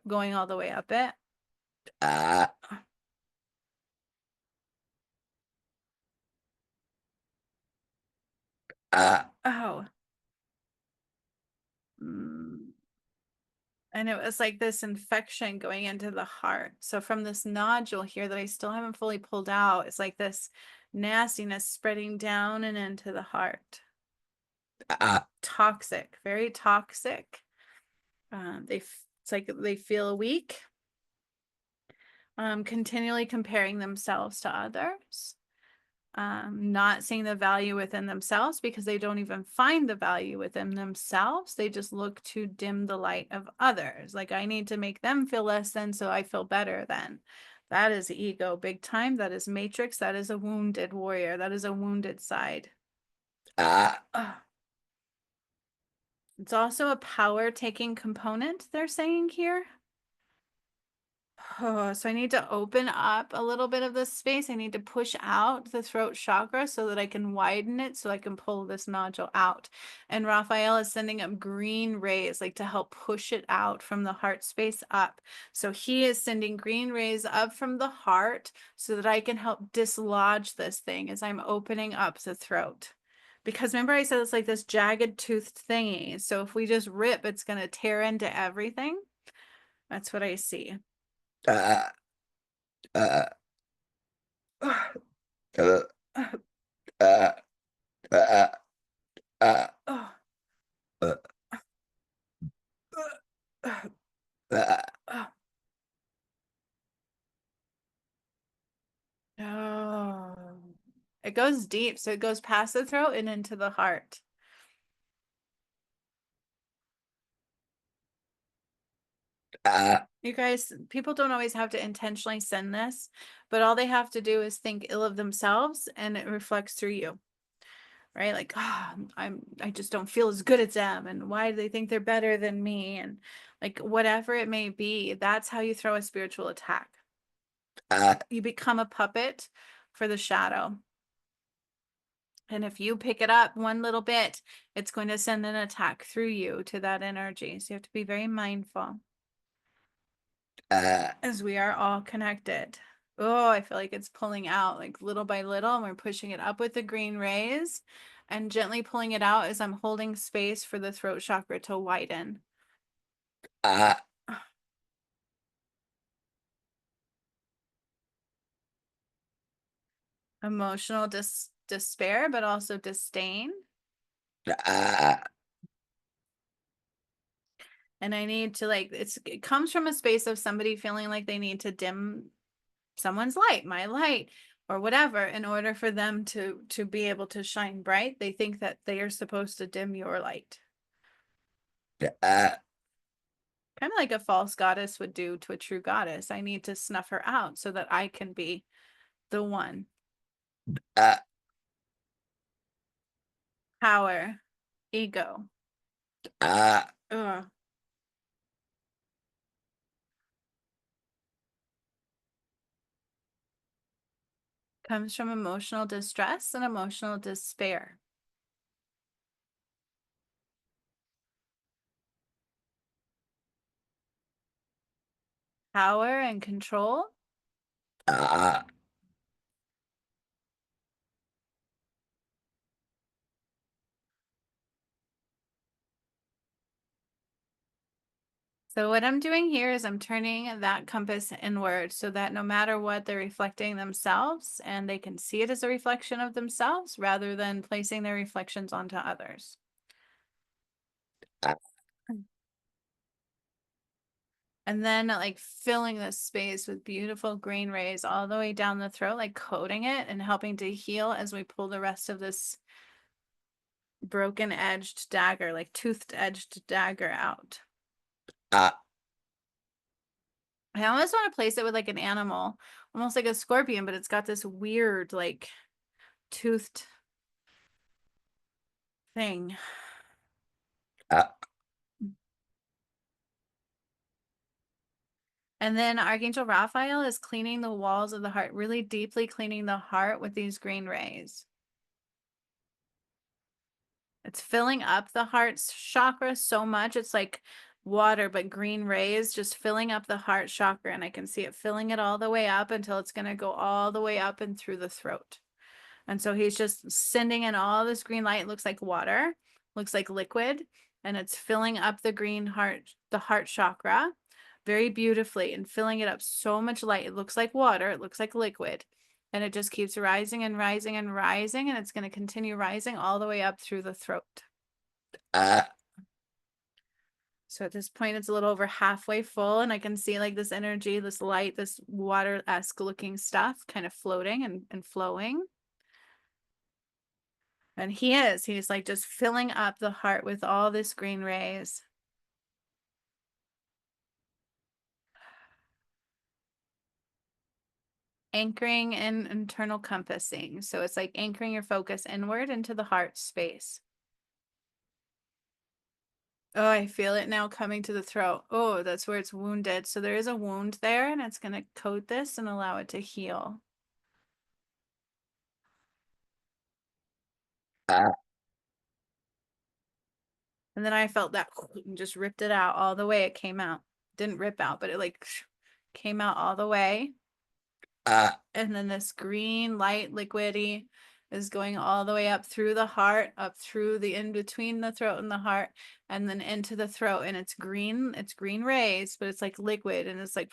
going all the way up it. Oh. Mm. And it was like this infection going into the heart. So from this nodule here that I still haven't fully pulled out, it's like this nastiness spreading down and into the heart. Toxic, very toxic. It's like they feel weak, continually comparing themselves to others, not seeing the value within themselves because they don't even find the value within themselves. They just look to dim the light of others. Like, I need to make them feel less than so I feel better then. That is ego big time. That is matrix. That is a wounded warrior. That is a wounded side. Ugh. It's also a power taking component, they're saying here. Oh, so I need to open up a little bit of this space. I need to push out the throat chakra so that I can widen it so I can pull this nodule out. And Raphael is sending up green rays like to help push it out from the heart space up. So he is sending green rays up from the heart so that I can help dislodge this thing as I'm opening up the throat. Because remember I said it's like this jagged toothed thingy. So if we just rip, it's going to tear into everything. That's what I see. Oh. Oh. It goes deep, so it goes past the throat and into the heart. You guys, people don't always have to intentionally send this, but all they have to do is think ill of themselves and it reflects through you. Right? Like, oh, I just don't feel as good as them. And why do they think they're better than me? And like whatever it may be, that's how you throw a spiritual attack. You become a puppet for the shadow. And if you pick it up one little bit, it's going to send an attack through you to that energy. So you have to be very mindful as we are all connected. Oh, I feel like it's pulling out like little by little, and we're pushing it up with the green rays and gently pulling it out as I'm holding space for the throat chakra to widen. Emotional despair, but also disdain. And I need to like it comes from a space of somebody feeling like they need to dim someone's light, my light, or whatever, in order for them to be able to shine bright. They think that they are supposed to dim your light. Kind of like a false goddess would do to a true goddess. I need to snuff her out so that I can be the one. Power, ego. ah, Ugh. Comes from emotional distress and emotional despair. Power and control. ah, So what I'm doing here is I'm turning that compass inward so that no matter what, they're reflecting themselves and they can see it as a reflection of themselves rather than placing their reflections onto others. ah, And then like filling this space with beautiful green rays all the way down the throat, like coating it and helping to heal as we pull the rest of this broken edged dagger, like toothed edged dagger out. ah, I almost want to place it with like an animal, almost like a scorpion, but it's got this weird like toothed thing. ah, And then Archangel Raphael is cleaning the walls of the heart, really deeply cleaning the heart with these green rays. It's filling up the heart chakra so much. It's like water, but green rays just filling up the heart chakra. And I can see it filling it all the way up until it's going to go all the way up and through the throat. And so he's just sending in all this green light. It looks like water, looks like liquid, and it's filling up the heart chakra very beautifully and filling it up so much light. It looks like water, it looks like liquid, and it just keeps rising and rising and rising, and it's going to continue rising all the way up through the throat. ah, So at this point, it's a little over halfway full, and I can see like this energy, this light, this water-esque looking stuff kind of floating and flowing. And he's like just filling up the heart with all this green rays. Anchoring and internal compassing. So it's like anchoring your focus inward into the heart space. Oh, I feel it now coming to the throat. Oh, that's where it's wounded. So there is a wound there, and it's going to coat this and allow it to heal. ah, And then I felt that and just ripped it out all the way. It came out. Didn't rip out, but it like came out all the way. ah, And then this green light liquidy is going all the way up through the heart, up through the in between the throat and the heart, and then into the throat. And it's green rays, but it's like liquid and it's like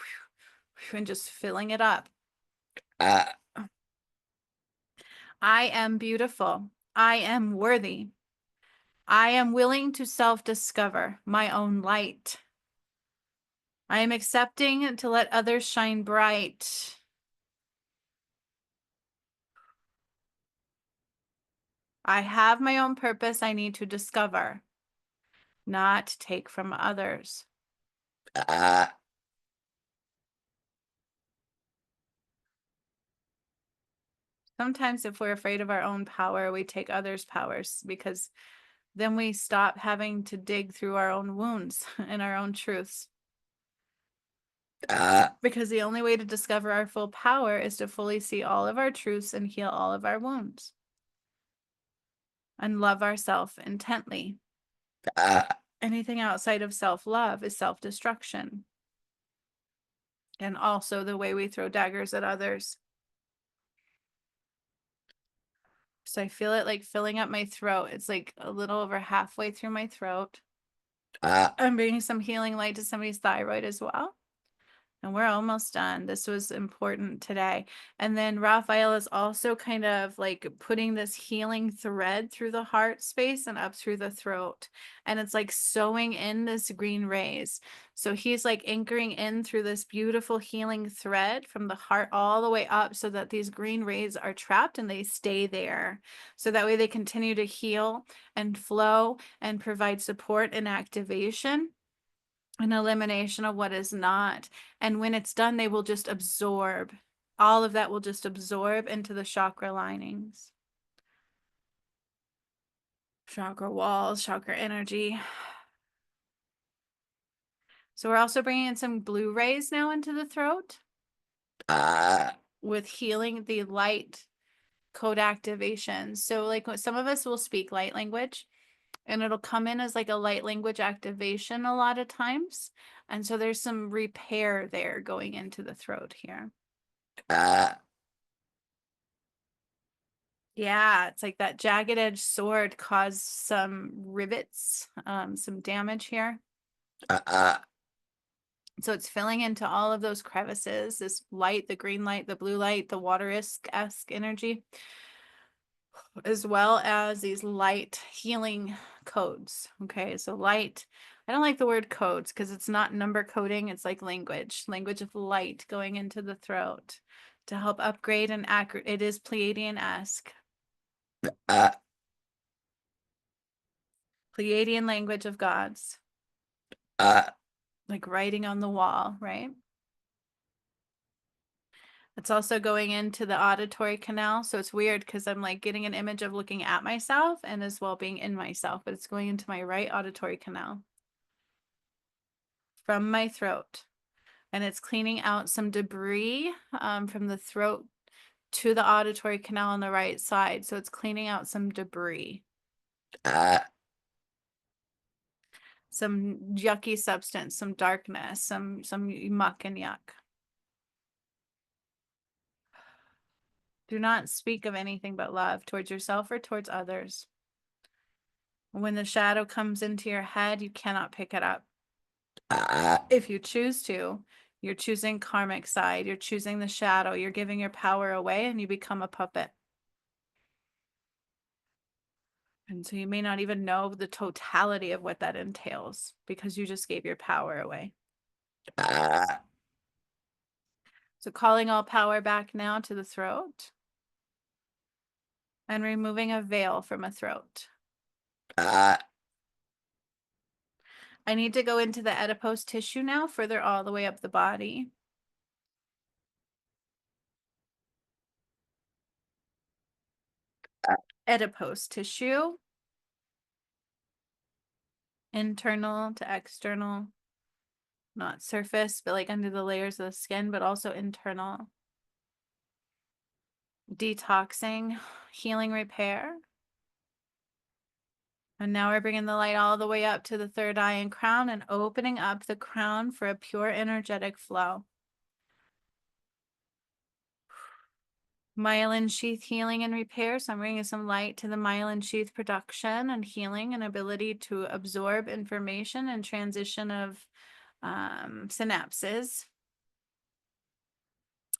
and just filling it up. ah, I am beautiful. I am worthy. I am willing to self-discover my own light. I am accepting to let others shine bright. I have my own purpose I need to discover, not take from others. ah, Sometimes if we're afraid of our own power, we take others' powers because then we stop having to dig through our own wounds and our own truths. ah, Because the only way to discover our full power is to fully see all of our truths and heal all of our wounds and love ourselves intently. ah, Anything outside of self-love is self-destruction. And also the way we throw daggers at others. So I feel it like filling up my throat. It's like a little over halfway through my throat. ah, I'm bringing some healing light to somebody's thyroid as well. And we're almost done. This was important today. And then Raphael is also kind of like putting this healing thread through the heart space and up through the throat. And it's like sewing in this green rays. So he's like anchoring in through this beautiful healing thread from the heart all the way up so that these green rays are trapped and they stay there. So that way they continue to heal and flow and provide support and activation, an elimination of what is not. And when it's done, they will just absorb. All of that will just absorb into the chakra linings, chakra walls, chakra energy. So we're also bringing in some blue rays now into the throat with healing the light code activation. So like some of us will speak light language and it'll come in as like a light language activation a lot of times. And so there's some repair there going into the throat here. Yeah, it's like that jagged edge sword caused some rivets, some damage here. So it's filling into all of those crevices, this light, the green light, the blue light, the water-esque energy, as well as these light healing codes. Okay, so light, I don't like the word codes because it's not number coding, it's like language of light going into the throat to help upgrade and accurate. It is Pleiadian-esque. Pleiadian language of gods, like writing on the wall, right? It's also going into the auditory canal. So it's weird because I'm like getting an image of looking at myself and as well being in myself, but it's going into my right auditory canal from my throat. And it's cleaning out some debris from the throat to the auditory canal on the right side. So it's cleaning out some debris, some yucky substance, some darkness, some muck and yuck. Do not speak of anything but love towards yourself or towards others. When the shadow comes into your head, you cannot pick it up. If you choose to, you're choosing karmic side, you're choosing the shadow, you're giving your power away and you become a puppet. And so you may not even know the totality of what that entails because you just gave your power away. So calling all power back now to the throat and removing a veil from a throat. I need to go into the adipose tissue now, further all the way up the body. Adipose tissue, internal to external, not surface, but like under the layers of the skin, but also internal. Detoxing, healing, repair. And now we're bringing the light all the way up to the third eye and crown and opening up the crown for a pure energetic flow. Myelin sheath healing and repair. So I'm bringing some light to the myelin sheath production and healing and ability to absorb information and transition of synapses.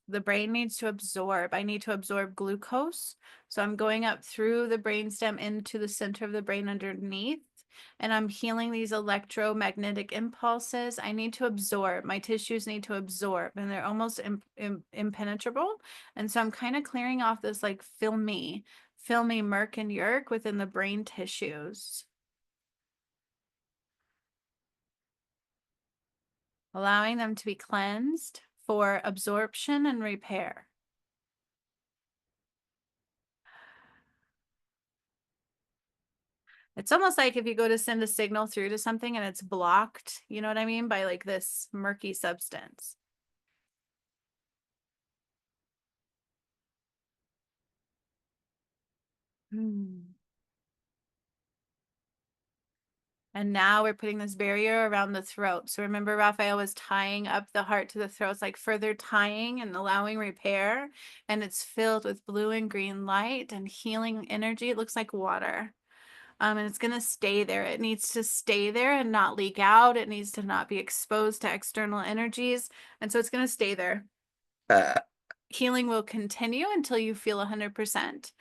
The brain needs to absorb. I need to absorb glucose. So I'm going up through the brainstem into the center of the brain underneath, and I'm healing these electromagnetic impulses. I need to absorb. My tissues need to absorb, and they're almost impenetrable. And so I'm kind of clearing off this like filmy murk and yerk within the brain tissues, allowing them to be cleansed for absorption and repair. It's almost like if you go to send a signal through to something and it's blocked, you know what I mean? By like this murky substance. Hmm. And now we're putting this barrier around the throat. So remember, Raphael was tying up the heart to the throat. It's like further tying and allowing repair. And it's filled with blue and green light and healing energy. It looks like water. And it's going to stay there. It needs to stay there and not leak out. It needs to not be exposed to external energies. And so it's going to stay there. Healing will continue until you feel 100%.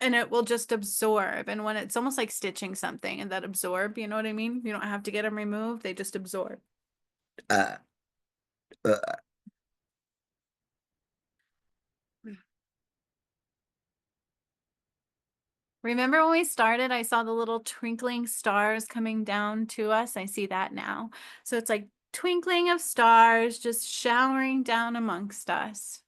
And it will just absorb. And when it's almost like stitching something and that absorb, you know what I mean? You don't have to get them removed. They just absorb. Remember when we started, I saw the little twinkling stars coming down to us. I see that now. So it's like twinkling of stars just showering down amongst us.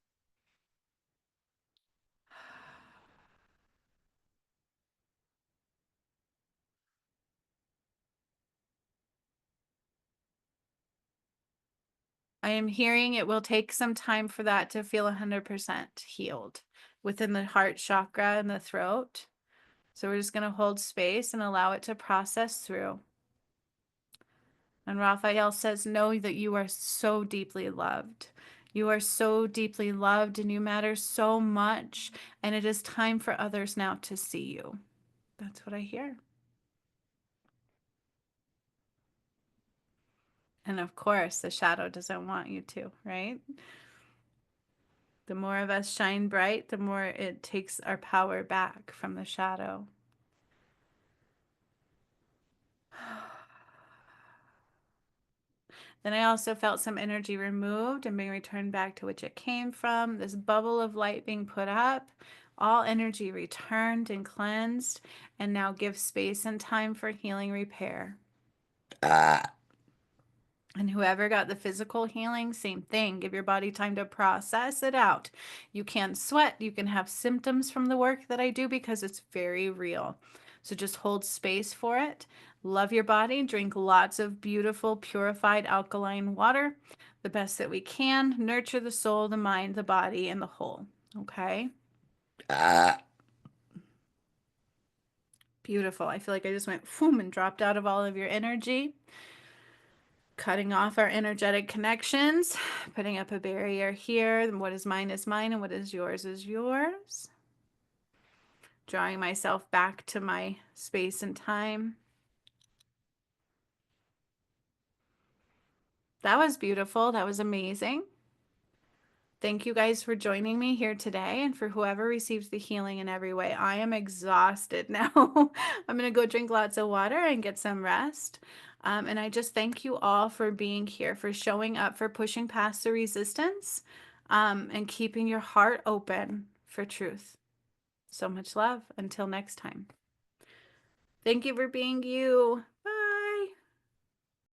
I am hearing it will take some time for that to feel 100% healed within the heart chakra and the throat. So we're just going to hold space and allow it to process through. And Raphael says, know that you are so deeply loved. You are so deeply loved and you matter so much. And it is time for others now to see you. That's what I hear. And of course, the shadow doesn't want you to, right? The more of us shine bright, the more it takes our power back from the shadow. Then I also felt some energy removed and being returned back to which it came from. This bubble of light being put up, all energy returned and cleansed, and now give space and time for healing repair. And whoever got the physical healing, same thing. Give your body time to process it out. You can sweat, you can have symptoms from the work that I do because it's very real. So just hold space for it. Love your body. Drink lots of beautiful, purified alkaline water, the best that we can. Nurture the soul, the mind, the body, and the whole. Okay? Beautiful. I feel like I just went boom and dropped out of all of your energy. Cutting off our energetic connections, putting up a barrier here. What is mine is mine, and what is yours is yours. Drawing myself back to my space and time. That was beautiful. That was amazing. Thank you guys for joining me here today and for whoever receives the healing in every way. I am exhausted now. I'm going to go drink lots of water and get some rest. And I just thank you all for being here, for showing up, for pushing past the resistance, and keeping your heart open for truth. So much love. Until next time. Thank you for being you.